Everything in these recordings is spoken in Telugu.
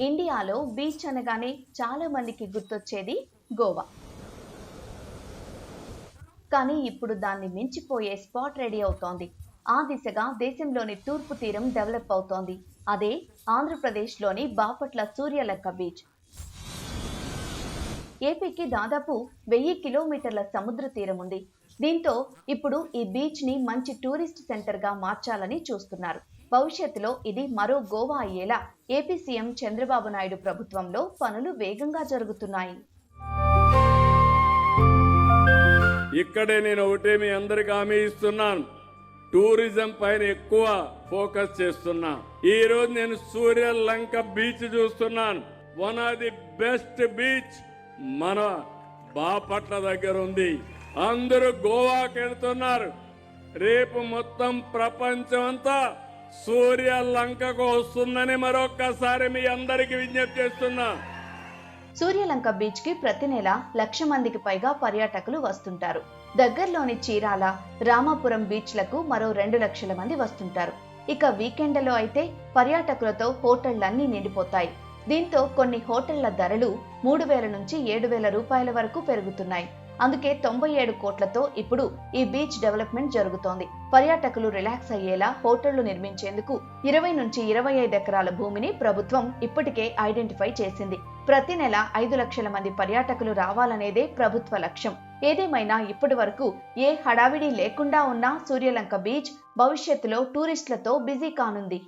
ఇండియాలో బీచ్ అనగానే చాలా మందికి గుర్తొచ్చేది గోవా. కానీ ఇప్పుడు దాన్ని మించిపోయే స్పాట్ రెడీ అవుతోంది. ఆ దిశగా దేశంలోని తూర్పు తీరం డెవలప్ అవుతోంది. అదే ఆంధ్రప్రదేశ్లోని బాపట్ల సూర్యలంక బీచ్. ఏపీకి దాదాపు 1000 కిలోమీటర్ల సముద్ర తీరం ఉంది. దీంతో ఇప్పుడు ఈ బీచ్ ని మంచి టూరిస్ట్ సెంటర్ గా మార్చాలని చూస్తున్నారు. భవిష్యత్తులో ఇది మరో గోవా అయ్యేలా ఏపీ సీఎం చంద్రబాబు నాయుడు ప్రభుత్వంలో పనులు వేగంగా జరుగుతున్నాయి. ఇక్కడే నేను ఒకటే మీ అందరికి హామీ ఇస్తున్నాను, టూరిజం పైన ఎక్కువ ఫోకస్ చేస్తున్నా. ఈ రోజు నేను సూర్యలంక బీచ్ చూస్తున్నాను. One of the best beach మన బాపట్ల దగ్గర ఉంది. అందరూ గోవాకి వెళ్తున్నారు. రేపు మొత్తం ప్రపంచం అంతా సూర్యలంకకు వస్తుందని మరొక్కసారి మీ అందరికి విజ్ఞప్తి చేస్తున్నా. సూర్యలంక బీచ్ కి ప్రతి నెల 1,00,000 మందికి పైగా పర్యాటకులు వస్తుంటారు. దగ్గరలోని చీరాల, రామాపురం బీచ్లకు మరో 2 లక్షల మంది వస్తుంటారు. ఇక వీకెండ్లలో అయితే పర్యాటకులతో హోటళ్లన్నీ నిండిపోతాయి. దీంతో కొన్ని హోటళ్ల ధరలు 3,000 నుంచి 7,000 రూపాయల వరకు పెరుగుతున్నాయి. అందుకే 97 కోట్లతో ఇప్పుడు ఈ బీచ్ డెవలప్మెంట్ జరుగుతోంది. పర్యాటకులు రిలాక్స్ అయ్యేలా హోటళ్లు నిర్మించేందుకు 20 నుంచి 25 ఎకరాల భూమిని ప్రభుత్వం ఇప్పటికే ఐడెంటిఫై చేసింది. ప్రతి నెల 5 లక్షల మంది పర్యాటకులు రావాలనేదే ప్రభుత్వ లక్ష్యం. ఏదేమైనా ఇప్పటి వరకు ఏ హడావిడి లేకుండా ఉన్న సూర్యలంక బీచ్ భవిష్యత్తులో టూరిస్టులతో బిజీ కానుంది.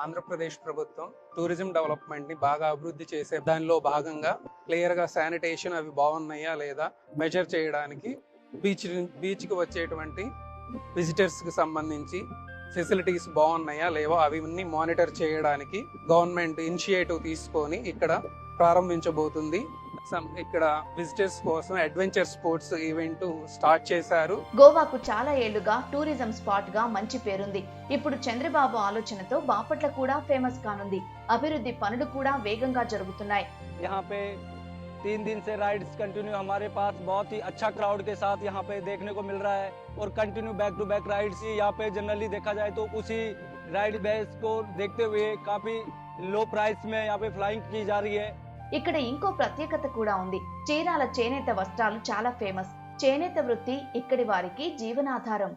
ఆంధ్రప్రదేశ్ ప్రభుత్వం టూరిజం డెవలప్మెంట్ ని బాగా అభివృద్ధి చేసే దానిలో భాగంగా క్లియర్ గా శానిటేషన్ అవి బాగున్నాయా లేదా మెజర్ చేయడానికి బీచ్ కి వచ్చేటువంటి విజిటర్స్ కి సంబంధించి ఫెసిలిటీస్ బాగున్నాయా లేవో అవన్నీ మానిటర్ చేయడానికి గవర్నమెంట్ ఇనిషియేటివ్ తీసుకొని ఇక్కడ ప్రారంభించబోతుంది. ఇక్కడ విజిటర్స్ కోసం అడ్వెంచర్ స్పోర్ట్స్ ఈవెంట్ స్టార్ట్ చేశారు. గోవాకు చాలా ఏళ్లుగా టూరిజం స్పాట్ గా మంచి పేరుంది. ఇప్పుడు చంద్రబాబు ఆలోచనతో బాపట్ల కూడా ఫేమస్ కానుంది. అభివృద్ధి పనులు కూడా వేగంగా జరుగుతున్నాయి. यहाँ पे 3 दिन से राइड्स कंटिन्यू हमारे पास बहुत ही अच्छा क्राउड के साथ यहाँ पे देखने को मिल रहा है और continue back to back rides ही यहाँ पे जनरली देखा जाए तो उसी राइड बेस को देखते हुए काफी लो प्राइस में यहाँ पे फ्लाइंग की जा रही है. ఇక్కడ ఇంకో ప్రత్యేకత కూడా ఉంది. చీరాల చేనేత వస్త్రాలు చాలా ఫేమస్. చేనేత వృత్తి ఇక్కడి వారికి జీవనాధారం.